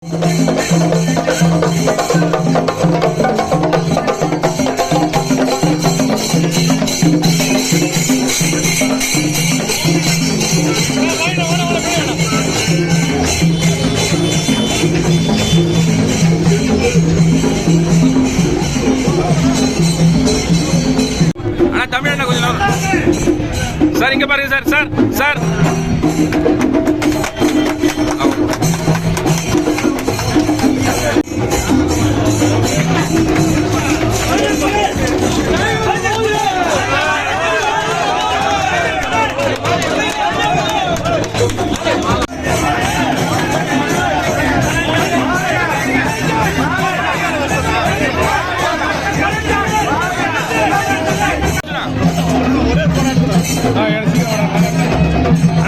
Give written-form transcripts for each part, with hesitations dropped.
தமிழ் கொஞ்சம் சார் இங்க பாருங்க சார் சார் சார்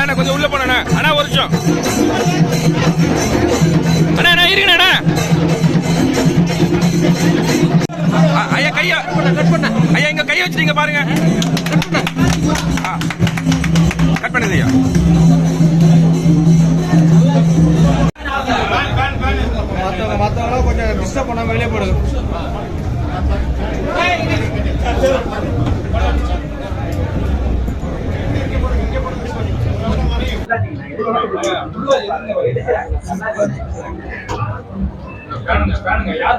அண்ணா கொஞ்சம் உள்ள போன அண்ணா ஒரு நிமிஷம் அண்ணா அண்ணா இருக்கண்ணா ஐயா கையா ஐயா இங்க கைய வச்சுட்டீங்க பாருங்க கட் பண்ணுது ஐயா மற்றவங்களாம் கொஞ்சம் டிஸ்டர்ப் பண்ணாம வெளியே போடுது.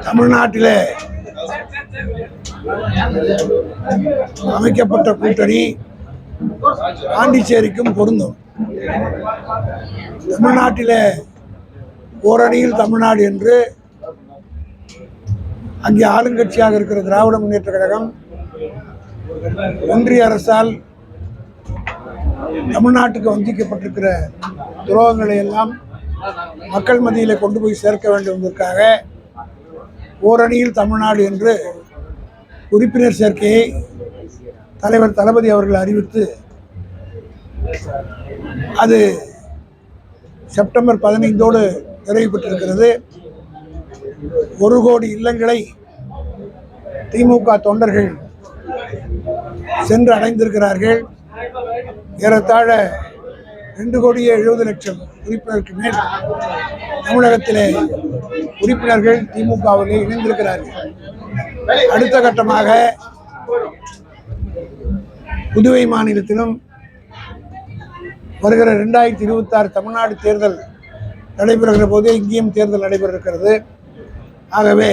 தமிழ்நாட்டிலே அமைக்கப்பட்ட கூட்டணி பாண்டிச்சேரிக்கும் பொருந்தும். தமிழ்நாட்டிலே ஓரணியில் தமிழ்நாடு என்று அங்கே ஆளுங்கட்சியாக இருக்கிற திராவிட முன்னேற்ற கழகம் ஒன்றிய அரசால் தமிழ்நாட்டுக்கு வஞ்சிக்கப்பட்டிருக்கிற துரோகங்களை எல்லாம் மக்கள் மத்தியில் கொண்டு போய் சேர்க்க வேண்டும் என்பதற்காக ஓரணியில் தமிழ்நாடு என்று உறுப்பினர் சேர்க்கையை தலைவர் தளபதி அவர்கள் அறிவித்து அது செப்டம்பர் 15 நிறைவு பெற்றிருக்கிறது. 1 கோடி இல்லங்களை திமுக தொண்டர்கள் சென்று அடைந்திருக்கிறார்கள். ஏறத்தாழ 2,70,00,000 உறுப்பினருக்கு மேல் தமிழகத்திலே உறுப்பினர்கள் திமுகவில் இணைந்திருக்கிறார்கள். அடுத்த கட்டமாக புதுவை மாநிலத்திலும் வருகிற 2026 தமிழ்நாடு தேர்தல் நடைபெறுகிற போது இங்கேயும் தேர்தல் நடைபெற இருக்கிறது. ஆகவே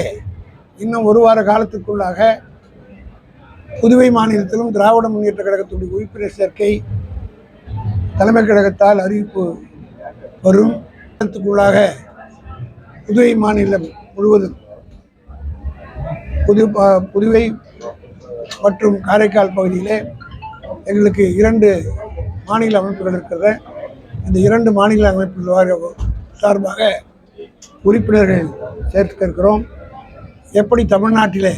இன்னும் 1 வார காலத்திற்குள்ளாக புதுவை மாநிலத்திலும் திராவிட முன்னேற்ற கழகத்துடைய உறுப்பினர் சேர்க்கை தலைமை கழகத்தால் அறிவிப்பு வரும். காலத்துக்குள்ளாக புதுவை மாநிலம் முழுவதும் புதுவை மற்றும் காரைக்கால் பகுதியிலே எங்களுக்கு 2 மாநில அமைப்புகள் இருக்கிறது. இந்த 2 மாநில அமைப்புகள் சார்பாக உறுப்பினர்கள் சேர்த்துக்க இருக்கிறோம். எப்படி தமிழ்நாட்டிலே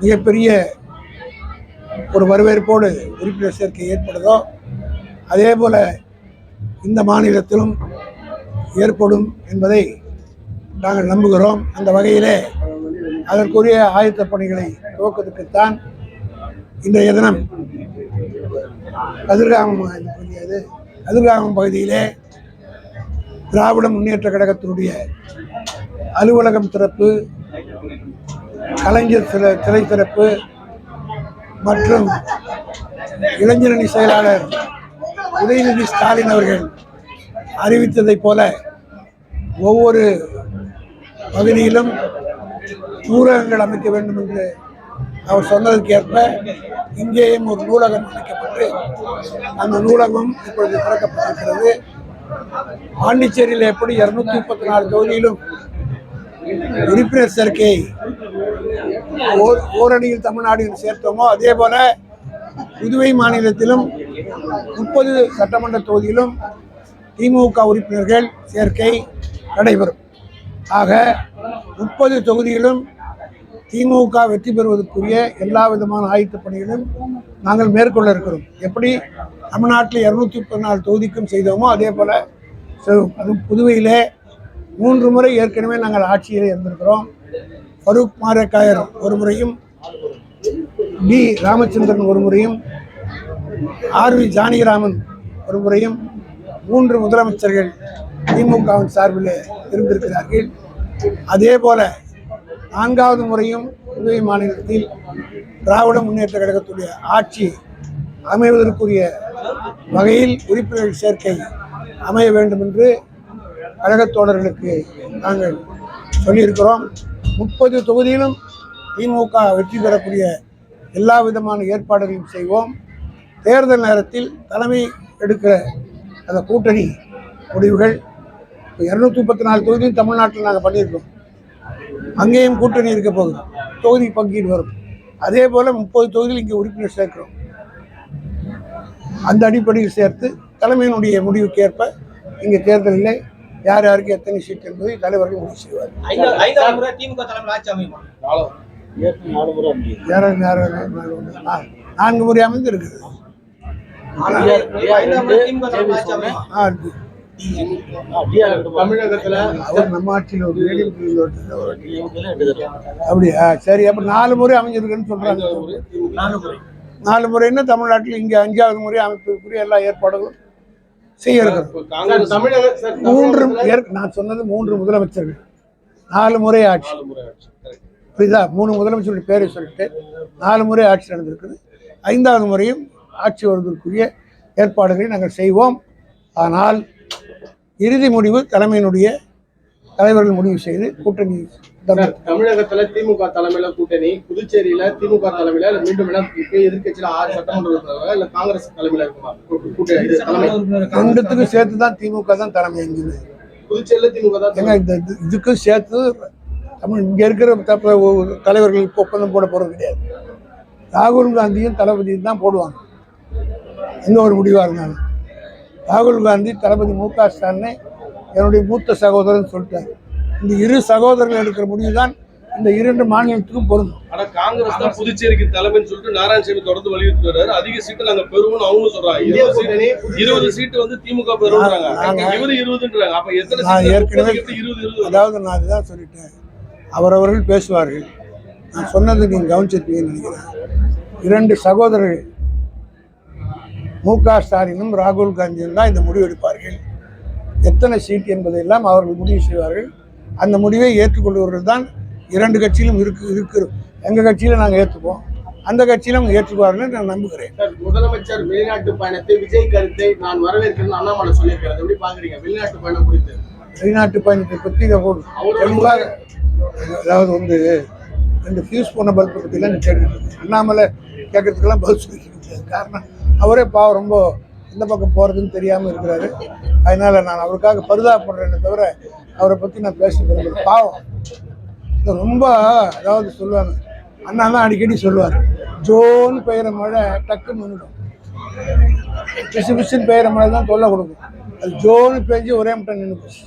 மிகப்பெரிய ஒரு வரவேற்போடு உறுப்பினர் சேர்க்கை ஏற்படுதோ அதே போல் இந்த மாநிலத்திலும் ஏற்படும் என்பதை நாங்கள் நம்புகிறோம். அந்த வகையிலே அதற்குரிய ஆயத்த பணிகளை துவக்கத்துக்குத்தான் இன்றைய தினம் கதிர்காமம் பகுதியிலே திராவிட முன்னேற்ற கழகத்தினுடைய அலுவலகம் திறப்பு, கலைஞர் சிலை திறப்பு மற்றும் இளைஞரணி செயலாளர் உதயநிதி ஸ்டாலின் அவர்கள் அறிவித்ததைப் போல ஒவ்வொரு பகுதியிலும் நூலகங்கள் அமைக்க வேண்டும் என்று அவர் சொன்னதற்கு ஏற்ப இங்கேயும் ஒரு நூலகம் அமைக்கப்பட்டு அந்த நூலகம் இப்பொழுது திறக்கப்பட்டிருக்கிறது. பாண்டிச்சேரியில் எப்படி 234 தொகுதியிலும் உறுப்பினர் சேர்க்கையை ஓரணியில் தமிழ்நாடு என்று சேர்த்தோமோ அதே போல புதுவை மாநிலத்திலும் 30 சட்டமன்ற தொகுதியிலும் திமுக உறுப்பினர்கள் சேர்க்கை நடைபெறும். ஆக 30 தொகுதியிலும் திமுக வெற்றி பெறுவதற்குரிய எல்லா விதமான ஆயத்த பணிகளும் நாங்கள் மேற்கொள்ள இருக்கிறோம். எப்படி தமிழ்நாட்டில் 214 தொகுதிக்கும் செய்தோமோ அதே போல அதுவும் புதுவையிலே 3 முறை ஏற்கனவே நாங்கள் ஆட்சியில் இருந்திருக்கிறோம். ஃபரூக் மாரக்காயர் ஒரு முறையும், டி ராமச்சந்திரன் ஒரு முறையும், ஆர்வி ஜானகிராமன் ஒரு முறையும் 3 முதலமைச்சர்கள் திமுகவின் சார்பில் இருந்திருக்கிறார்கள். அதே போல 4வது முறையும் புதுவை மாநிலத்தில் திராவிட முன்னேற்ற கழகத்துடைய ஆட்சி அமைவதற்குரிய வகையில் உறுப்பினர் சேர்க்கை அமைய வேண்டும் என்று கழகத் தோழர்களுக்கு நாங்கள் சொல்லியிருக்கிறோம். 30 தொகுதியிலும் திமுக வெற்றி பெறக்கூடிய எல்லா விதமான ஏற்பாடுகளையும் செய்வோம். தேர்தல் நேரத்தில் தலைமை எடுக்கிற அந்த கூட்டணி முடிவுகள் 234 தொகுதியும் தமிழ்நாட்டில் நாங்கள் பண்ணியிருக்கோம். அங்கேயும் கூட்டணி இருக்க போகுது, தொகுதி பங்கீடு வரும். அதே போல் 30 தொகுதியில் இங்கே உறுப்பினர் சேர்க்கிறோம். அந்த அடிப்படையில் சேர்த்து தலைமையினுடைய முடிவுக்கு ஏற்ப இங்கே தேர்தலில் யார் யாருக்கு எத்தனை சீட் என்பதை தலைவர்கள் முடிவு செய்வார். 5வது முறை திமுக தலைமையில் ஆட்சி அமையுமா? 4 முறை அமைந்து இருக்குது. 5வது முறை திமுக தலைமையில் ஆட்சி அமையுமா? தமிழகத்துல அவர் நம்ம ஆட்சியில் ஒரு அப்படியா? சரி, அப்ப 4 முறை அமைஞ்சிருக்குன்னு சொல்றாங்க. 4 முறைன்னா தமிழ்நாட்டில் இங்க 5வது முறை அமைப்பதற்குரிய எல்லா ஏற்பாடுகளும் செய்ய இருக்கிறோம். நான் சொன்னது 3 முதலமைச்சர்கள், 4 முறை ஆட்சி. புரியுதா? 3 முதலமைச்சருடைய பேரை சொல்லிட்டு 4 முறை ஆட்சி நடந்திருக்குது. 5வது முறையும் ஆட்சி வருவதற்குரிய ஏற்பாடுகளை நாங்கள் செய்வோம். ஆனால் இறுதி முடிவு தலைமையினுடைய தலைவர்கள் முடிவு செய்து கூட்டணி. தமிழகத்துல திமுக தலைமையில கூட்டணி, புதுச்சேரியில திமுக தலைமையில மீண்டும் எதிர்கட்சியில 6 சட்டமன்ற உறுப்பினர்கள் இல்ல காங்கிரஸ் தலைமையில இருக்குமா கூட்டணி? ரெண்டுத்துக்கும் சேர்த்து தான் திமுக தான் தலைமை. எங்குது புதுச்சேரியில திமுக தான். இதுக்கும் சேர்த்து தமிழ் இங்க இருக்கிற தலைவர்கள் இப்போ ஒப்பந்தம் போட போறது கிடையாது. ராகுல் காந்தியும் தளபதியும் தான் போடுவாங்க. எந்த ஒரு முடிவாக இருந்தாலும் ராகுல் காந்தி தளபதி மு.க. ஸ்டாலினை என்னுடைய மூத்த சகோதரன் சொல்லிட்டார். இந்த 2 சகோதரர்கள் எடுக்கிற முடிவு தான் இந்த 2 மாநிலத்துக்கும் பொருந்தும். ஆனா காங்கிரஸ் தான் புதுச்சேரிக்கு தலைமைன்னு சொல்லிட்டு நாராயணசாமி தொடர்ந்து வலியுறுத்தி வர்றாரு. அதிக சீட்டு நாங்க பெறுவோம்னு அவங்களும் சொல்றாங்க. 20 சீட்டு வந்து திமுக பெறுவாங்க. இவரு 20ன்றாங்க. அப்ப எத்தனை? நான் ஏற்கனவே 20 அதாவது நான் இதுதான் சொல்லிட்டேன். அவரவர்கள் பேசுவார்கள். நான் சொன்னது நீங்க கவனிச்சிருப்பீங்கன்னு நினைக்கிறேன். 2 சகோதரர்கள் மு.க. ஸ்டாலினும் ராகுல் காந்தியும் தான் இந்த முடிவு எடுப்பார்கள். எத்தனை சீட் என்பதையெல்லாம் அவர்கள் முடிவு செய்வார்கள். அந்த முடிவை ஏற்றுக்கொள்வர்கள் தான் 2 கட்சியிலும் இருக்கிறோம். எங்கள் கட்சியில் நாங்கள் ஏற்றுப்போம், அந்த கட்சியிலும் ஏற்றுக்குவார்கள் நான் நம்புகிறேன். முதலமைச்சர் வெளிநாட்டு பயணத்தை விஜய் கருத்தை நான் வரவேற்கிறேன் அண்ணாமலை சொல்லியிருக்கிறார். எப்படி பாக்குறீங்க வெளிநாட்டு பயணம் குறித்து? வெளிநாட்டு பயணத்தை பற்றி தெளிவாக, அதாவது வந்து 2 ஃபியூஸ் போன பல்பை பற்றிலாம் கேட்டுட்டு அண்ணாமலை கேட்கறதுக்கெல்லாம் பதில் சொல்லிட்டு காரணம் அவரே பாவம் ரொம்ப எந்த பக்கம் போகிறதுன்னு தெரியாமல் இருக்கிறாரு. அதனால் நான் அவருக்காக பரிதாபப்படுறேனே தவிர அவரை பற்றி நான் பேச விரும்பல. பாவம் ரொம்ப, அதாவது சொல்லுவாங்க, அண்ணா தான் அடிக்கடி சொல்லுவார், ஜோன்னு பெய்கிற மழை டக்குன்னு நின்றுடும், பிசு பிசுன்னு பெய்கிற மழை தான் தொல்லை கொடுக்கும். அது ஜோன்னு பெஞ்சு ஒரே மட்டும் நின்று போச்சு.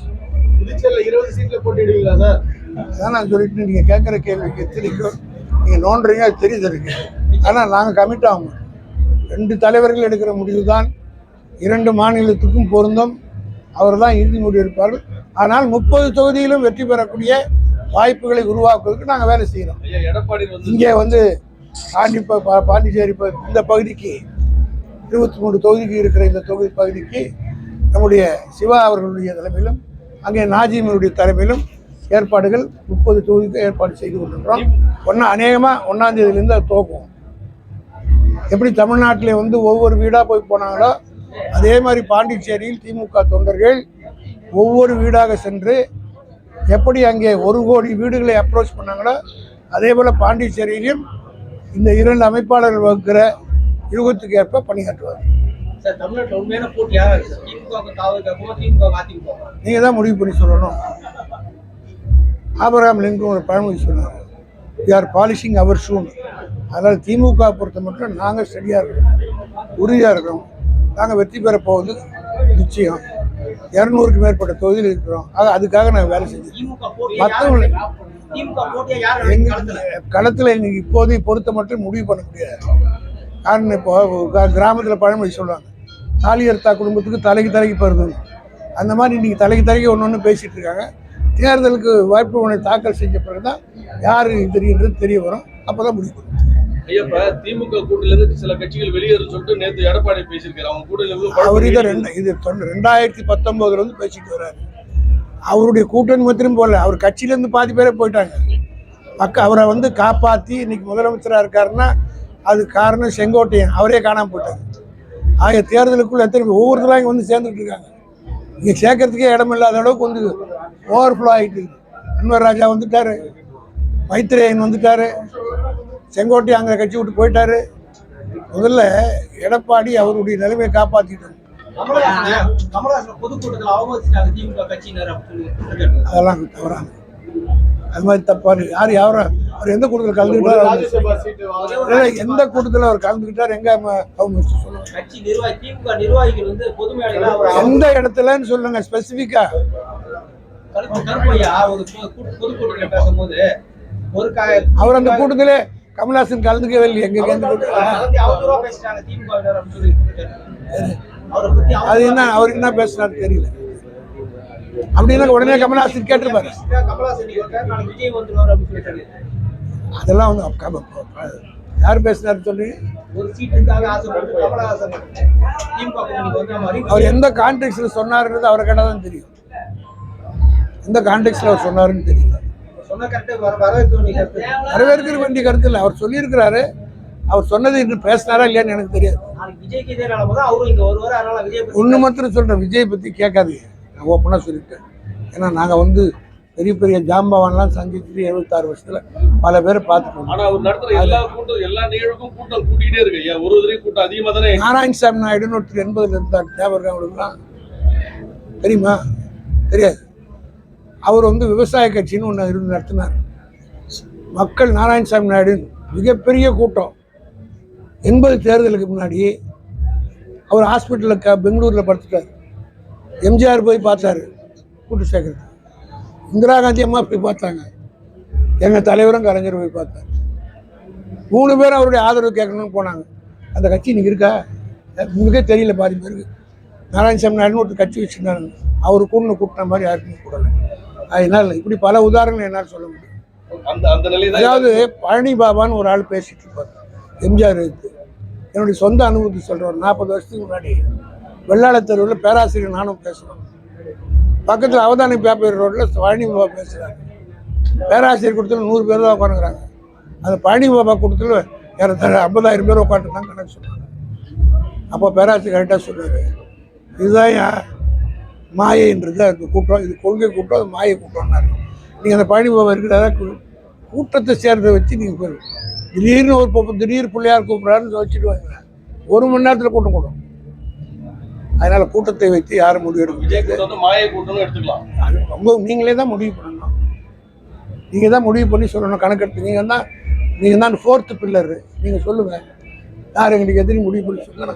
புதுச்சேரியில் 20 சீட்டில் போட்டிடுவீங்களா சார்? அதான் நான் சொல்லிட்டு நீங்கள் கேட்குற கேள்விக்கு தெரியும், நீங்கள் நோண்டுறீங்க, அது தெரியுது இருக்கு. ஆனால் நாங்கள் கமிட் ஆகும். 2 தலைவர்கள் எடுக்கிற முடிவு தான் 2 மாநிலத்துக்கும் பொருந்தும். அவர் தான் இறுதி முடிவு எடுப்பார்கள். ஆனால் 30 தொகுதியிலும் வெற்றி பெறக்கூடிய வாய்ப்புகளை உருவாக்குவதற்கு நாங்கள் வேலை செய்கிறோம். இங்கே வந்து பாண்டிச்சேரி இந்த பகுதிக்கு 23 தொகுதிக்கு இருக்கிற இந்த தொகுதி பகுதிக்கு நம்முடைய சிவா அவர்களுடைய தலைமையிலும் அங்கே நாஜிமுடைய தலைமையிலும் ஏற்பாடுகள் 30 தொகுதிக்கு ஏற்பாடு செய்து கொண்டிருக்கிறோம். அநேகமாக 1ஆம் தேதியிலேருந்து அது துவக்கும். எப்படி தமிழ்நாட்டிலே வந்து ஒவ்வொரு வீடாக போய் போனாங்களோ அதே மாதிரி பாண்டிச்சேரியில் திமுக தொண்டர்கள் ஒவ்வொரு வீடாக சென்று எப்படி அங்கே 1 கோடி வீடுகளை அப்ரோச் பண்ணாங்களோ அதே போல் பாண்டிச்சேரியிலும் இந்த 2 அமைப்பாளர்கள் வகுக்கிற யுகத்துக்கு ஏற்ப பணியாற்றுவார். நீங்கள் தான் முடிவு பண்ணி சொல்லணும். ஆபிரகாம் லிங்கன் ஒரு பழமொழி சொன்னார், we are polishing our shoes. அதனால் திமுக பொறுத்த மட்டும் நாங்கள் ஸ்டடியாக இருக்கிறோம், உறுதியாக இருக்கிறோம். நாங்கள் வெற்றி பெற போவது நிச்சயம். 200க்கு மேற்பட்ட தொகுதியில் இருக்கிறோம். அதுக்காக நாங்கள் வேலை செஞ்சோம். மற்றவங்களை களத்தில் எங்களுக்கு இப்போதைய பொறுத்த மட்டும் முடிவு பண்ண முடியாது. காரணம் இப்போ கிராமத்தில் பழமொழி சொல்லுவாங்க, தாலியர்த்தா குடும்பத்துக்கு தலைக்கு பருது. அந்த மாதிரி இன்றைக்கி தலைக்கு ஒன்று பேசிகிட்டு இருக்காங்க. தேர்தலுக்கு வாய்ப்பு தாக்கல் செஞ்ச பிறகு தான் யார் தெரியுன்றது தெரிய வரும். அப்போ தான் முடிவு. ஐயப்ப திமுக கூட்டிலிருந்து சில கட்சிகள் வெளியேறும் சொல்லிட்டு நேற்று எடப்பாடி பேசியிருக்காரு. அவங்க கூட்டணி அவர் இதை 2019 வந்து பேசிட்டு வர்றாரு. அவருடைய கூட்டணி மாத்திரம் போகல, அவர் கட்சியிலேருந்து பாதி பேரே போயிட்டாங்க. அவரை வந்து காப்பாற்றி இன்னைக்கு முதலமைச்சராக இருக்காருன்னா அது காரணம் செங்கோட்டையன், அவரே காணாமல் போயிட்டார். ஆகிய தேர்தலுக்குள்ள எத்தனை ஒவ்வொருத்தரும் இங்கே வந்து சேர்ந்துட்டு இருக்காங்க. இங்கே சேர்க்கறதுக்கே இடம் இல்லாத அளவுக்கு வந்து ஓவர்ஃப்ளோ ஆகிட்டு இருக்குது. அன்வர் ராஜா வந்துட்டார், மைத்ரேயன் வந்துட்டார், செங்கோட்டையன் அங்கே கட்சி விட்டு போயிட்டாரு. முதல்ல எடப்பாடி அவருடைய நிலைமையை காப்பாற்றிட்டார். அதெல்லாம் தவறாங்க, அது மாதிரி தப்பாரு. யாரும் அவர் எந்த கூட்டத்தில் கலந்துக்கிட்டார், எந்த கூட்டத்தில் அவர் கலந்துக்கிட்டார், எங்க எந்த இடத்துலன்னு சொல்லுங்க ஸ்பெசிபிக்கா. அவர் அந்த கூட்டத்திலே கமல்ஹாசன் கலந்துக்கவே இல்லை. எங்க அது என்ன, அவர் என்ன பேசினாரு தெரியல. அப்படின்னா உடனே கமல்ஹாசன் கேட்டிருப்பாரு. அதெல்லாம் வந்து யார் பேசினாரு சொல்லி, அவர் எந்த கான்டெக்ட்ல சொன்னாருன்றது அவரை கேட்டால் தான் தெரியும். எந்த கான்டெக்ட்ல அவர் சொன்னாருன்னு தெரியல. வரவேற்கிற வேண்டிய கருத்து இல்லை. அவர் சொல்லியிருக்கிறாரு, அவர் சொன்னது இன்னும் பேசினாரா இல்லையான்னு எனக்கு தெரியாது. ஒன்று மாத்திரம் சொல்றேன், விஜய் பத்தி கேட்காதீங்க, நான் ஓப்பனாக சொல்லிட்டேன். ஏன்னா நாங்கள் வந்து பெரிய பெரிய ஜாம்பவான்லாம் சந்திச்சுட்டு 76 வருஷத்துல பல பேரை பார்த்துட்டோம். நாராயணசாமி நாயுடுன்னு ஒருத்தர் 80ல் இருந்தார், ஞாபகம் அவங்களுக்குலாம் தெரியுமா? தெரியாது. அவர் வந்து விவசாய கட்சின்னு ஒன்று இருந்து நடத்தினார். மக்கள் நாராயணசாமி நாயுடு மிகப்பெரிய கூட்டம். 80 தேர்தலுக்கு முன்னாடி அவர் ஹாஸ்பிட்டலில் பெங்களூரில் படுத்துட்டார். எம்ஜிஆர் போய் பார்த்தாரு கூட்டு சேர்க்கறது. இந்திரா காந்தி அம்மா போய் பார்த்தாங்க. எங்கள் தலைவரும் கலைஞர் போய் பார்த்தார். 3 பேரும் அவருடைய ஆதரவு கேட்கணும்னு போனாங்க. அந்த கட்சி இன்னைக்கு இருக்கா உங்களுக்கே தெரியல. பாதி பேருக்கு நாராயணசாமி நாயுடுன்னு ஒருத்தர் கட்சி வச்சுருந்தாங்க. அவர் கூட்டின மாதிரி யாருக்குமே கூடலை. அதனால இப்படி பல உதாரணங்கள் என்னால் சொல்ல முடியும். அதாவது பழனி பாபான்னு ஒரு ஆள் பேசிட்டு இருப்பார் எம்ஜிஆர் எடுத்து. என்னுடைய சொந்த அனுபவத்தை சொல்கிறேன். 40 வருஷத்துக்கு முன்னாடி வெள்ளாள தெருவில் பேராசிரியர் நானும் பேசுகிறோம். பக்கத்தில் அவதானி பேப்பர் ரோட்டில் பழனி பாபா பேசுகிறாங்க. பேராசிரியர் கூட்டத்தில் 100 பேர் தான் உட்காந்துக்கிறாங்க. அந்த பழனி பாபா கூட்டத்தில் 50,000 பேர் உட்காந்துருந்தாங்க கணக்கு சொன்னாங்க. அப்போ பேராசிரியர் கரெக்டாக சொல்றாரு, இதுதான் மாயைன்றது அந்த கூட்டம், இது கொள்கை கூட்டம், அது மாயை கூட்டம்னாரு. நீங்கள் அந்த பழனி பாபா இருக்கிறதா கூட்டத்தை சேர்றதை வச்சு நீங்கள் போய் திடீர்னு திடீர் பிள்ளையார் கூப்பிட்றாருன்னு வச்சுட்டு வாங்க, 1 மணி நேரத்தில் கூட்டம் கூடும். அதனால கூட்டத்தை வைத்து யாரும் முடிவு எடுக்க முடியாது. நீங்களே தான் முடிவு பண்ணணும். நீங்கள் தான் முடிவு பண்ணி சொல்லணும். கணக்கெடுத்து நீங்கள் தான் 4th பில்லர். நீங்கள் சொல்லுங்கள் யார் எங்களுக்கு எதிரி முடிவு பண்ணி சொல்லுங்க.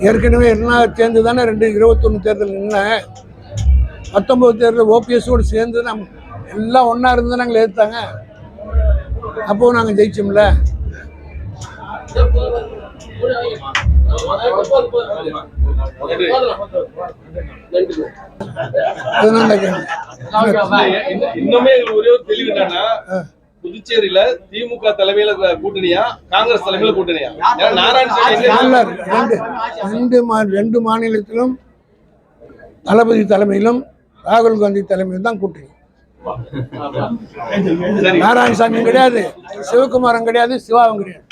ஏற்கனவே எல்லாம் சேர்ந்து தானே 2021 தேர்தல் நின்ன 19 தேர்தல் ஓபிஎஸோடு சேர்ந்து நம்ம எல்லாம் ஒன்றா இருந்து நாங்கள் எடுத்தாங்க. அப்போ நாங்கள் ஜெயிச்சோம்ல. இன்னுமே ஒரே ஒரு தெளிவு என்னன்னா, புதுச்சேரியில திமுக தலைமையில கூட்டணியா காங்கிரஸ் தலைமையில கூட்டணியா? ரெண்டு மாநிலத்திலும் தளபதி தலைமையிலும் ராகுல் காந்தி தலைமையிலும் தான் கூட்டணி. நாராயணசாமியும் கிடையாது, சிவகுமாரும் கிடையாது, சிவாவும் கிடையாது.